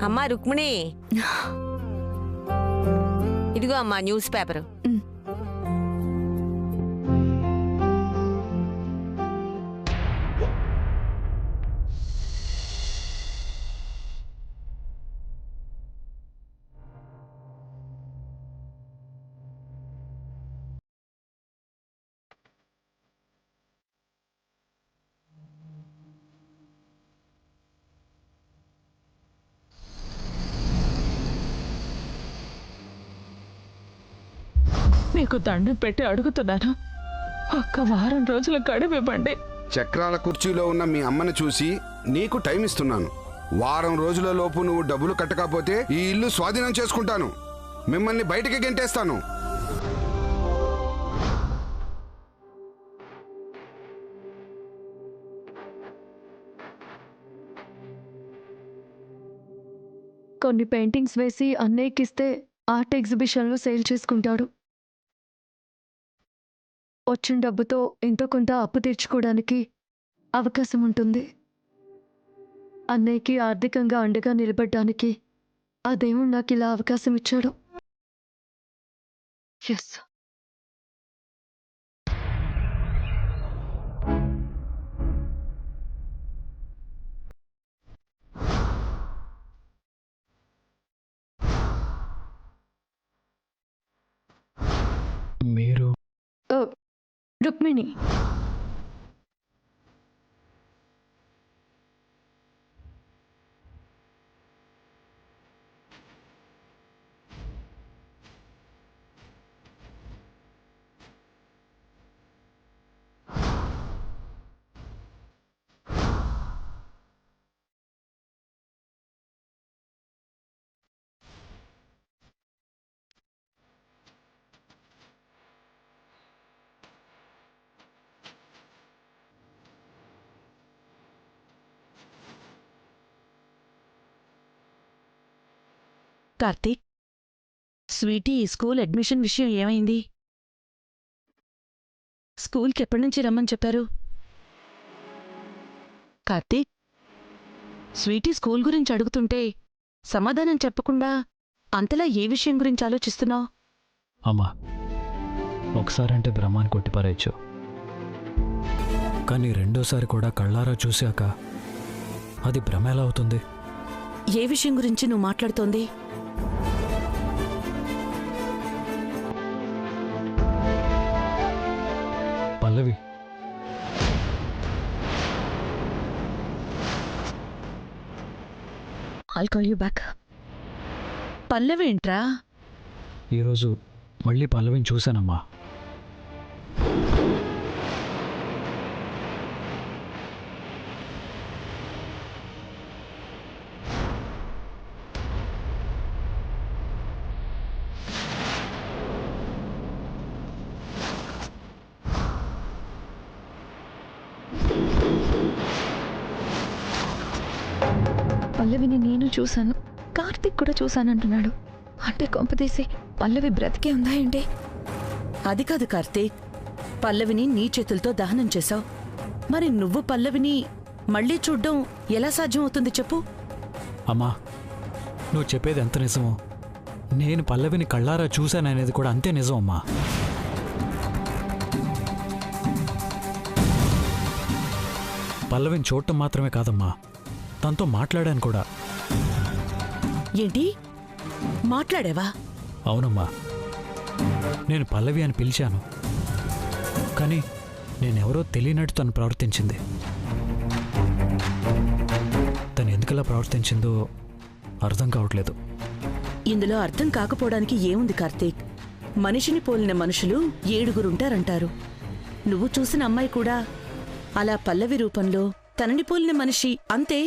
అమ్మా రుక్మిణి, ఇదిగో అమ్మా న్యూస్ పేపర్. మీకు దండం పెట్టి అడుగుతున్నాను, ఒక్క వారం రోజుల గడువివ్వండి. చక్రాల కుర్చీలో ఉన్న మీ అమ్మని చూసి నీకు టైం ఇస్తున్నాను. వారం రోజుల లోపు నువ్వు డబ్బులు కట్టకపోతే ఈ ఇల్లు స్వాధీనం చేసుకుంటాను, మిమ్మల్ని బయటికి గెంటేస్తాను. కొన్ని పెయింటింగ్స్ వేసి అన్నయ్యకిస్తే ఆర్ట్ ఎగ్జిబిషన్లో సేల్ చేసుకుంటాడు. వచ్చిన డబ్బుతో ఎంతో కొంత అప్పు తీర్చుకోవడానికి అవకాశం ఉంటుంది. అన్నయ్యకి ఆర్థికంగా అండగా నిలబడడానికి ఆ దేవుడు నాకు ఇలా అవకాశం ఇచ్చాడు. ఎస్. మీరు Rukmini, Karthik, Sweety school admission విషయం ఏమైంది? స్కూల్కి ఎప్పటి నుంచి రమ్మని చెప్పారు? కార్తీక్, స్వీటీ స్కూల్ గురించి అడుగుతుంటే సమాధానం చెప్పకుండా అంతలా ఏ విషయం గురించి ఆలోచిస్తున్నావు? అమ్మా, ఒకసారంటే బ్రహ్మాన్ని కొట్టిపారేయచ్చు, కానీ రెండోసారి కూడా కళ్ళారా చూశాక అది భ్రమ ఎలా అవుతుంది? ఏ విషయం గురించి నువ్వు మాట్లాడుతోంది? పల్లవి, I'll call you back. పల్లవేంట్రా? ఈరోజు మళ్ళీ పల్లవిని చూశానమ్మా. పల్లవిని నేను చూశాను, కార్తిక్ కూడా చూశానంటున్నాడు. అంటే కొంపదీసి పల్లవి బ్రతికే ఉందా ఏంటి? అది కాదు కార్తీక్, పల్లవిని నీ చేతులతో దహనం చేశావు. మరి నువ్వు పల్లవిని మళ్ళీ చూడ్డం ఎలా సాధ్యమవుతుంది చెప్పు? అమ్మా, నువ్వు చెప్పేది ఎంత నిజమో నేను పల్లవిని కళ్ళారా చూశాననేది కూడా అంతే నిజం అమ్మా. పల్లవిని చూడటం మాత్రమే కాదమ్మా, తనతో మాట్లాడాను కూడా. ఏంటి, మాట్లాడావా? అవునమ్మా, నేను పల్లవి అని పిలిచాను, కానీ నేనెవరో తెలియనట్టు తను ప్రవర్తించింది. తను ఎందుకలా ప్రవర్తించిందో అర్థం కావట్లేదు. ఇందులో అర్థం కాకపోవడానికి ఏముంది కార్తీక్? మనిషిని పోలిన మనుషులు 7గురుంటారంటారు. నువ్వు చూసిన అమ్మాయి కూడా అలా పల్లవి రూపంలో తనని పోలిన మనిషి, అంతే.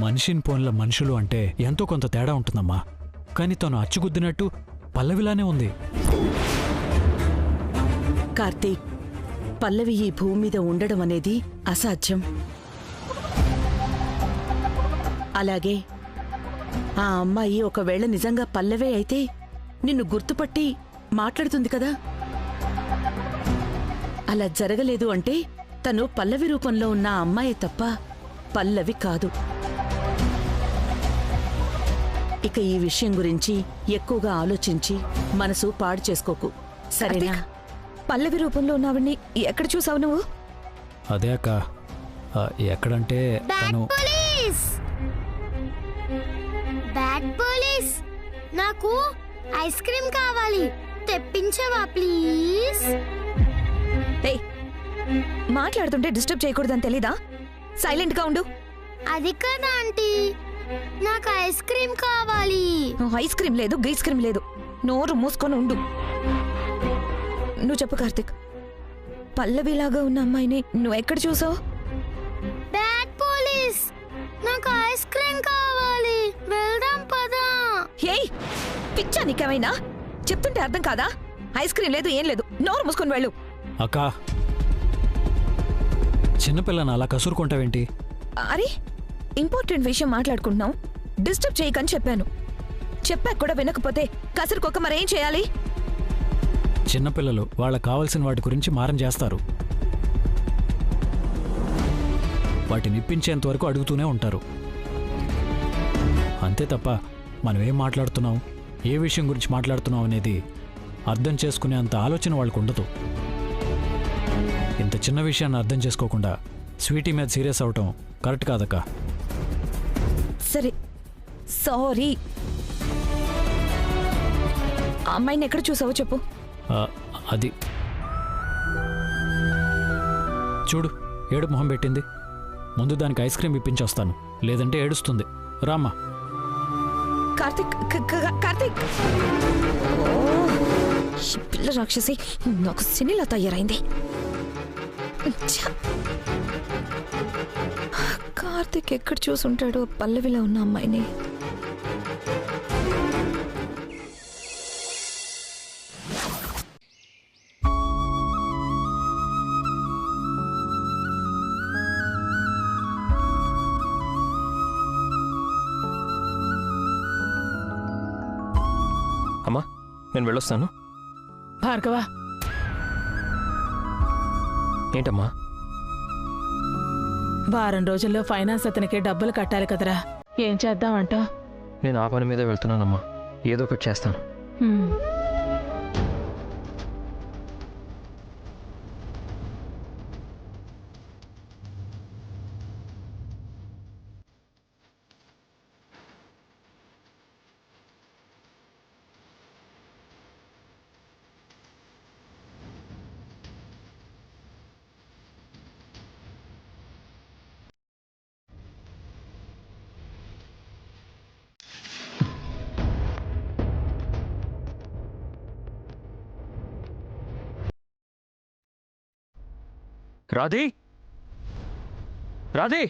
మనిషిని పోన్ల మనుషులు అంటే ఎంతో కొంత తేడా ఉంటుందమ్మా, కానీ తను అచ్చుగుద్దినట్టు పల్లవిలానే ఉంది. కార్తీక్, పల్లవి ఈ భూమి మీద ఉండడం అనేది అసాధ్యం. అలాగే ఆ అమ్మాయి ఒకవేళ నిజంగా పల్లవే అయితే నిన్ను గుర్తుపట్టి మాట్లాడుతుంది కదా. అలా జరగలేదు అంటే తను పల్లవి రూపంలో ఉన్న అమ్మాయి తప్ప పల్లవి కాదు. ఇక ఈ విషయం గురించి ఎక్కువగా ఆలోచించి మనసు పాడు చేసుకోకు, సరేనా? పల్లవి రూపంలో ఉన్నావని ఎక్కడ చూసావు నువ్వు? అదే అక్క, ఎక్కడంటే తను బ్యాడ్ పోలీస్, నాకు ఐస్ క్రీమ్ కావాలి, తెప్పించవా ప్లీజ్? ఏయ్, మాట్లాడుతుంటే డిస్టర్బ్ చేయకూడదని తెలీదా? సైలెంట్ గా ఉండు. అది కదా ఆంటీ, నాకు ఐస్ క్రీమ్ కావాలి. ఐస్ క్రీమ్ లేదు, గైస్ క్రీమ్ లేదు. నోరు మూసుకొని ఉండు. నువ్వు చెప్పు కార్తిక్, పల్లవిలాగా ఉన్న అమ్మాయిని నువ్వు ఎక్కడ చూసావు? బ్యాడ్ పోలీస్, నాకు ఐస్ క్రీమ్ కావాలి, వెళ్దాం పదా. ఏయ్, పిచ్చా నీకేమైనా? చెప్తుంటే అర్థం కాదా? ఐస్ క్రీమ్ లేదు, ఏం లేదు. నోరు మూసుకొని వెళ్ళు. అక్క, చిన్నపిల్లని అలా కసురుకుంటావేంటి? అరే, ఇంపార్టెంట్ విషయం మాట్లాడుకుంటున్నాం, డిస్టర్బ్ చేయకని చెప్పాను. చెప్పాక కూడా వినకపోతే కసురుకోక మరేం చేయాలి? చిన్నపిల్లలు వాళ్ళకి కావాల్సిన వాటి గురించి మారం చేస్తారు. వాటిని ఇప్పించేంత వరకు అడుగుతూనే ఉంటారు. అంతే తప్ప మనం ఏం మాట్లాడుతున్నాం, ఏ విషయం గురించి మాట్లాడుతున్నాం అనేది అర్థం చేసుకునే అంత ఆలోచన వాళ్ళకు ఉండదు. ఇంత చిన్న విషయాన్ని అర్థం చేసుకోకుండా స్వీటీ మీద సీరియస్ అవటం కరెక్ట్ కాదక్క. సరే, సారీ. ఆ అమ్మాయిని ఎక్కడ చూసావో చెప్పు. అది చూడు, ఏడుపు మొహం పెట్టింది. ముందు దానికి ఐస్ క్రీమ్ ఇప్పించి వస్తాను, లేదంటే ఏడుస్తుంది. రామ్మా. కార్తిక్, కార్తిక్! ఓ, ఈ పిల్ల రాక్షసి నాకు సినిలా తయారైంది. ఛ! కార్తిక్ ఎక్కడ చూసుంటాడు పల్లవిలో ఉన్న అమ్మాయిని? అమ్మా, నేను వెళ్ళొస్తాను. భార్గవ, ఏంటమ్మా? వారం రోజుల్లో ఫైనాన్స్ అతనికి డబ్బులు కట్టాలి కదరా, ఏం చేద్దామంటావ్? నేను ఆ పని మీద వెళ్తున్నానమ్మా, ఏదో ఒకటి చేస్తాను. రాధే, రాధే!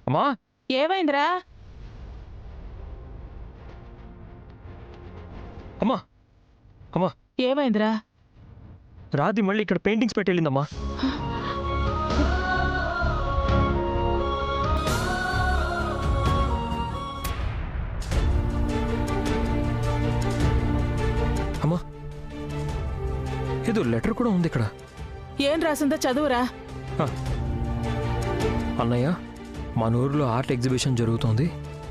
అమ్మా, ఏమైందిరా? అమ్మా, అమ్మా! ఏమైందిరా? రాధి మళ్ళీ ఇక్కడ పెయింటింగ్స్ పెట్టి వెళ్ళిందమ్మా. అమ్మా, ఏదో లెటర్ కూడా ఉంది ఇక్కడ. ఏం రాసిందో చదువురా. అన్నయ్య, మన ఊరిలో ఆర్ట్ ఎగ్జిబిషన్ జరుగుతోంది.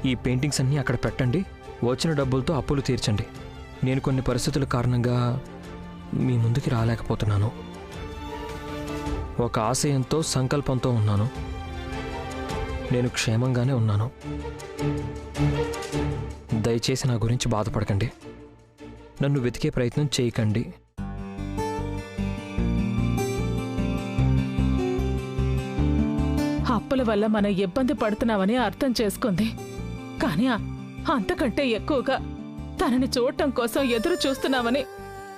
ఈ పెయింటింగ్స్ అన్నీ అక్కడ పెట్టండి, వచ్చిన డబ్బులతో అప్పులు తీర్చండి. నేను కొన్ని పరిస్థితుల కారణంగా మీ ముందుకి రాలేకపోతున్నాను. ఒక ఆశయంతో, సంకల్పంతో ఉన్నాను. నేను క్షేమంగానే ఉన్నాను. దయచేసి నా గురించి బాధపడకండి, నన్ను వెతికే ప్రయత్నం చేయకండి. అప్పుల వల్ల మనం ఇబ్బంది పడుతున్నామని అర్థం చేసుకుంది, కానీ అంతకంటే ఎక్కువగా తనని చూడటం కోసం ఎదురు చూస్తున్నామని,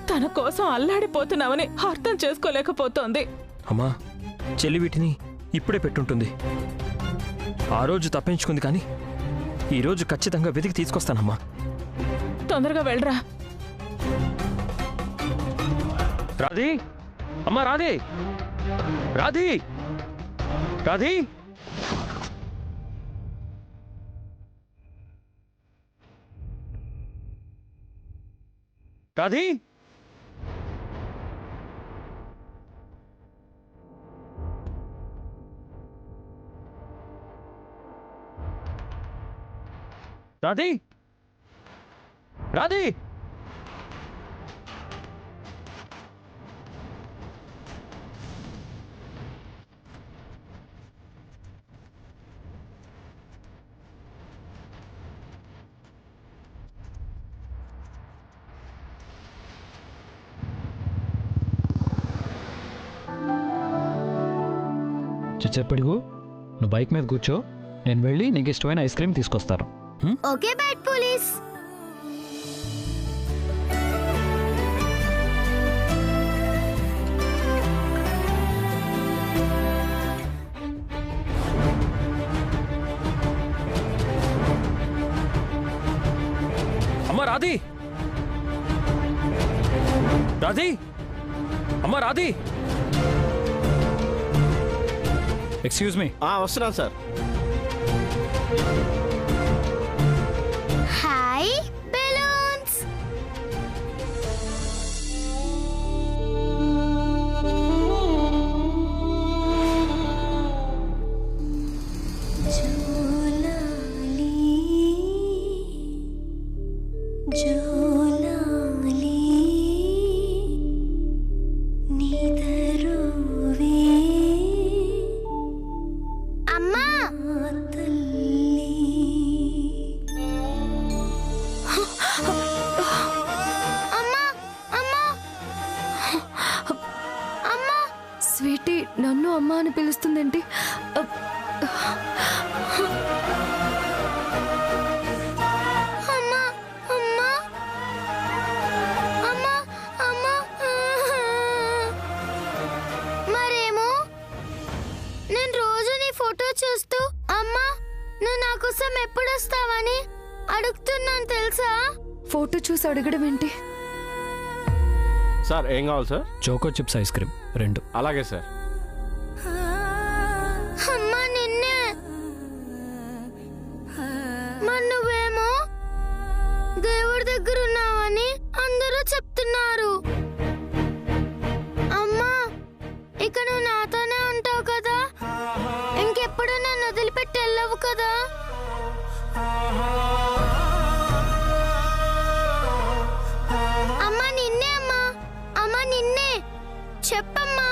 తన కోసం అల్లాడిపోతున్నామని అర్థం చేసుకోలేకపోతోంది. అమ్మా, చెల్లి వీటిని ఇప్పుడే పెట్టుంటుంది. ఆ రోజు తప్పించుకుంది, కానీ ఈరోజు ఖచ్చితంగా వెతికి తీసుకొస్తానమ్మా. తొందరగా వెళ్ళరా. రాధి, అమ్మా, రాధి, రాధి, రాధి! రాధి రాధి రాధి చిచ్చపిడుగు నువ్వు బైక్ మీద కూర్చో, నేను వెళ్ళి నీకు ఇష్టమైన ఐస్ క్రీమ్ తీసుకొస్తాను. Okay bad police. అమ్మా రాధి రాధి అమ్మా రాధి. Excuse me. వస్తున్నాను సార్. Hi balloons. అమ్మా స్వీటీ నన్ను అమ్మ అని పిలుస్తుందేంటి? మరేమో నేను రోజు నీ ఫోటో చూస్తూ అమ్మా నువ్వు నా కోసం ఎప్పుడు వస్తావని అడుగుతున్నాను తెలుసా? ఫోటో చూసి అడగడం ఏంటి? సార్ ఏం కావాలి sir? Choco chips ice cream 2. అలాగే సార్. అమ్మా నిన్నే. మరి నువ్వేమో దేవుడి దగ్గర ఉన్నావని అందరూ చెప్తున్నారు. అమ్మా ఇక నువ్వు నాతోనే ఉంటావు కదా, ఇంకెప్పుడు నన్ను వదిలిపెట్టి వెళ్ళవు కదా? అమ్మా నిన్నే అమ్మా, అమ్మా నిన్నే చెప్పమ్మా.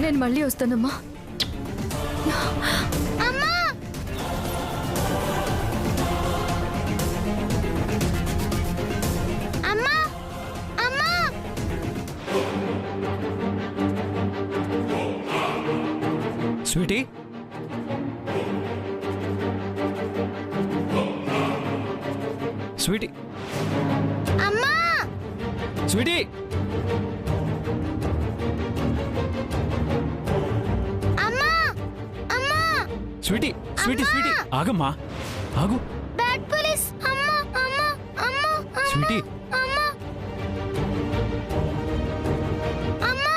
నేను మళ్ళీ వస్తానమ్మా. అమ్మా అమ్మా అమ్మా స్వీటీ స్వీటీ అమ్మా స్వీటీ అమ్మా అమ్మా స్వీటీ స్వీటీ స్వీటీ ఆగమ్మా, ఆగు. Bad police. అమ్మా అమ్మా అమ్మా స్వీటీ అమ్మా అమ్మా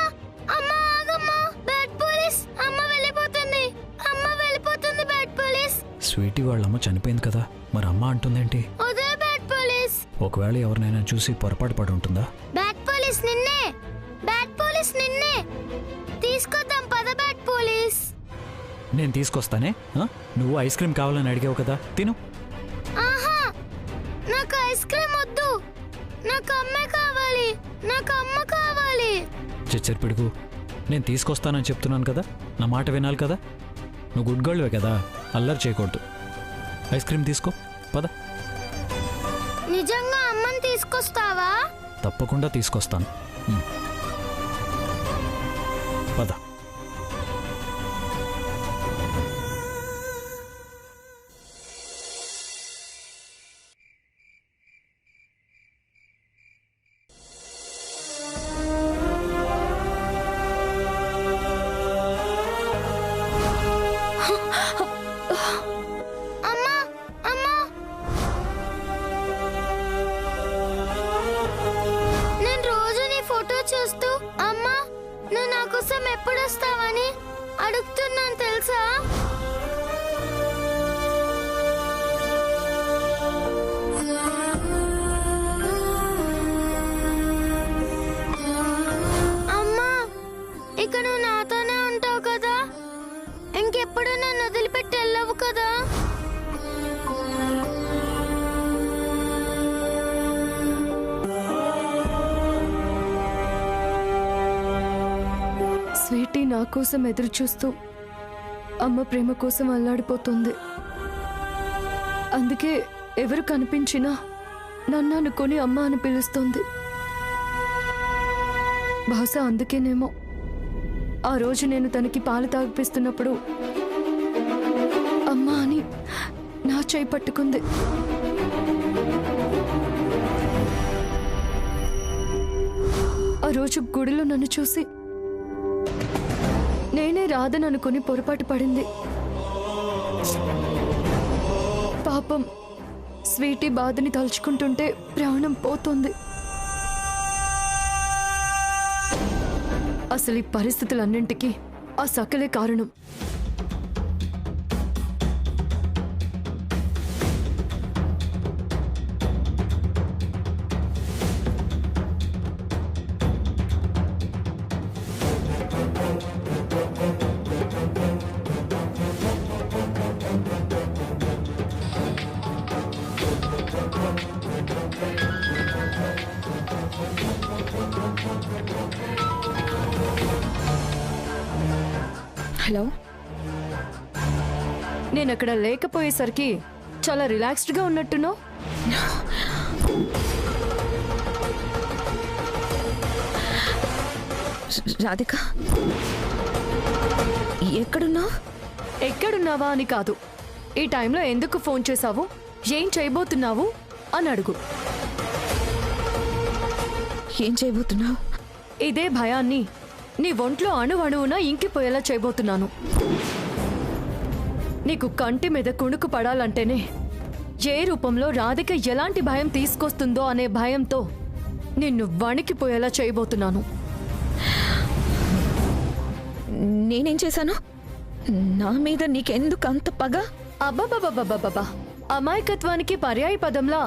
అమ్మా ఆగమ్మా. Bad police. అమ్మ వెళ్ళిపోతుంది, అమ్మ వెళ్ళిపోతుంది. Bad police. స్వీటీ వాళ్ళమ్మ చనిపోయింది కదా, మరి అమ్మ అంటుందేంటి? అదే బ్యాడ్ పోలీస్. ఒకవేళ ఎవరినైనా చూసి పొరపాటు పడి ఉంటుందా? బ్యాడ్ పోలీస్ నిన్నే, బ్యాడ్ పోలీస్ నిన్నే. తీసుకొద్దాం పద బ్యాడ్ పోలీస్. నేను తీసుకొస్తానే. నువ్వు ఐస్ క్రీమ్ కావాలని అడిగావు కదా, తిను. ఆహా నాకు ఐస్ క్రీమ్ వద్దు, నాకు అమ్మే కావాలి, నాకు అమ్మ కావాలి. చిచ్చర్ పిడుగు, నేను తీసుకొస్తానని చెప్తున్నాను కదా, నా మాట వినాలి కదా. నువ్వు గుడ్ గర్ల్వే కదా, అల్లరి చేయకూడదు. ఐస్ క్రీమ్ తీసుకో, పద. నిజంగా అమ్మని తీసుకొస్తావా? తప్పకుండా తీసుకొస్తాను. పద. అమ్మా అమ్మా నేను రోజు నీ ఫోటో చూస్తూ కోసం ఎప్పుడు వస్తావని అడుగుతున్నాను తెలుసా? అమ్మా, ఇక నువ్వు నాతోనే ఉంటావు కదా? ఇంకెప్పుడు నన్ను వదిలిపెట్టి వెళ్ళవు కదా? స్వీటీ నా కోసం ఎదురు చూస్తూ అమ్మ ప్రేమ కోసం అల్లాడిపోతుంది. అందుకే ఎవరు కనిపించినా నన్ను అనుకొని అమ్మ అని పిలుస్తుంది. బహుశా అందుకేనేమో ఆ రోజు నేను తనకి పాలు తాగిపిస్తున్నప్పుడు అమ్మ అని నా చేయి పట్టుకుంది. ఆ రోజు గుడిలో నన్ను చూసి నేనే రాదని అనుకుని పొరపాటు పడింది. పాపం స్వీటీ బాధని తలుచుకుంటుంటే ప్రాణం పోతుంది. అసలు ఈ పరిస్థితులన్నింటికీ ఆ సకలే కారణం. హలో, నేను అక్కడ లేకపోయేసరికి చాలా రిలాక్స్డ్గా ఉన్నట్టున్నావు. రాధిక, ఎక్కడున్నావు? ఎక్కడున్నావా అని కాదు, ఈ టైంలో ఎందుకు ఫోన్ చేశావు, ఏం చేయబోతున్నావు అని అడుగు. ఏం చేయబోతున్నావు? ఇదే భయాన్ని నీ ఒంట్లో అణువణువున ఇంకిపోయేలా చేయబోతున్నాను. నీకు కంటి మీద కుణుకు పడాలంటేనే ఏ రూపంలో రాధిక ఎలాంటి భయం తీసుకొస్తుందో అనే భయంతో నిన్ను వణికిపోయేలా చేయబోతున్నాను. నేనేం చేశాను? నా మీద నీకెందుకు అంత పగ? అబ్బబ్బబ్బబ్బబ్బబ్బా, అమాయకత్వానికి పర్యాయ పదంలా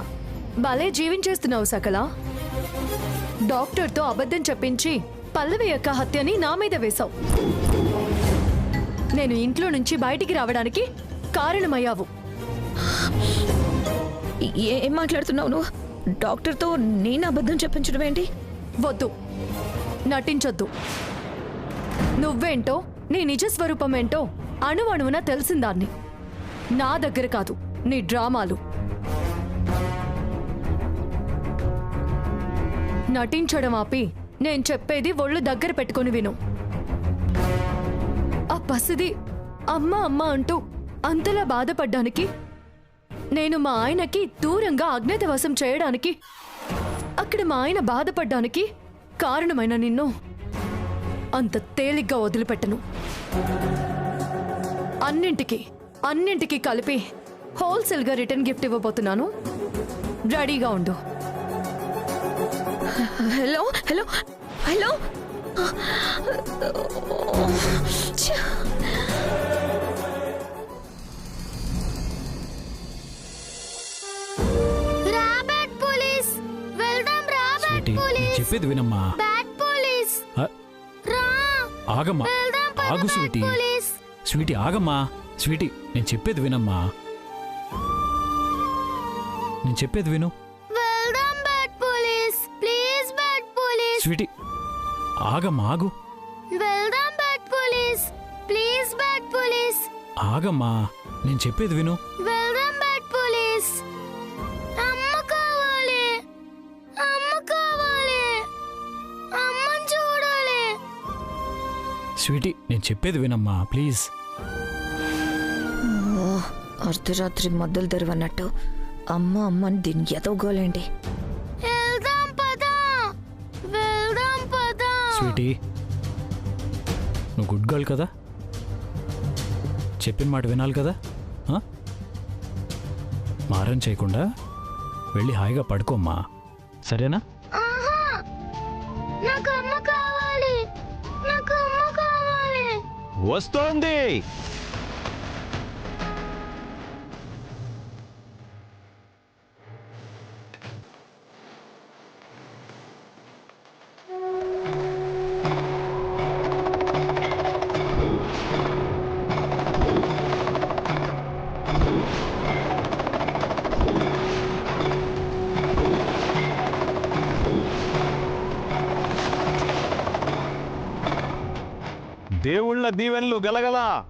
భలే జీవించేస్తున్నావు సకల. డాక్టర్తో అబద్ధం చెప్పించి పల్లవి యొక్క హత్యని నా మీద వేశావు. నేను ఇంట్లో నుంచి బయటికి రావడానికి కారణమయ్యావు. ఏం మాట్లాడుతున్నావు నువ్వు? డాక్టర్తో నేను అబద్ధం చెప్పించడం ఏంటి? వద్దు, నటించొద్దు. నువ్వేంటో నీ నిజ స్వరూపం ఏంటో అణువణువున తెలిసిందాన్ని. నా దగ్గర కాదు నీ డ్రామాలు. నటించడం ఆపి నేను చెప్పేది ఒళ్ళు దగ్గర పెట్టుకొని విను. ఆ పసిది అమ్మ అమ్మ అంటూ అంతలా బాధపడ్డానికి, నేను మా ఆయనకి దూరంగా అజ్ఞాతవాసం చేయడానికి, అక్కడ మా ఆయన బాధపడ్డానికి కారణమైన నిన్ను అంత తేలిగ్గా వదిలిపెట్టను. అన్నింటికి కలిపి హోల్సేల్గా రిటర్న్ గిఫ్ట్ ఇవ్వబోతున్నాను. రెడీగా ఉండు. Hello hello hello, Robert police, వెళ్దాం. రాబర్ట్ స్వీటీ, నేను పోలీస్, చెప్పేది వినమ్మా. బ్యాట్ పోలీస్, ఆ, రా. ఆగమ్మా, వెళ్దాం పద, ఆగు బ్యాట్ స్వీటీ. పోలీస్. స్వీటీ ఆగమ్మా. స్వీటీ, నేను చెప్పేది వినమ్మా. నేను చెప్పేది విను. వెళ్దాం బ్యాట్ పోలీస్, ప్లీజ్ బ్యాట్ పోలీస్. స్వీటీ ఆగమ్మా, ఆగు. వెళ్దాం బ్యాట్ పోలీస్, ప్లీజ్ బ్యాట్ పోలీస్. ఆగమ్మా, నేను చెప్పేది విను. వెళ్దాం బ్యాట్ పోలీస్. అమ్మ కావాలి, అమ్మ కావాలి, అమ్మని చూడాలి. స్వీటీ, నేను చెప్పేది వినమ్మా ప్లీజ్. అర్ధరాత్రి మద్దలు తెరవన్నట్టు అమ్మ అమ్మని దీన్ని ఎదవగోలేండి. వెళ్దాం పద, వెళ్దాం పద. స్వీటీ, నువ్వు గుడ్ గర్ల్ కదా, చెప్పిన మాట వినాలి కదా. ఆ? మారం చేయకుండా వెళ్ళి హాయిగా పడుకోమ్మా, సరేనా? ఆహా, నాకు అమ్మ కావాలి, నాకు అమ్మ వస్తోంది. దేవుళ్ళ దీవెనలు గలగల.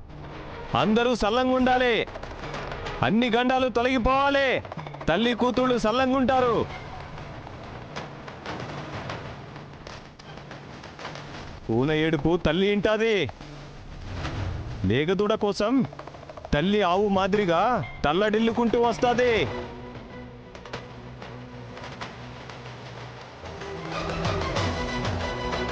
అందరూ సల్లంగా ఉండాలి. అన్ని గండాలు తొలగిపోవాలి. తల్లి కూతుళ్ళు సల్లంగా ఉంటారు. పూల ఏడుపు తల్లి ఇంటాది. లేగదూడ కోసం తల్లి ఆవు మాదిరిగా తల్లడిల్లుకుంటూ వస్తాది.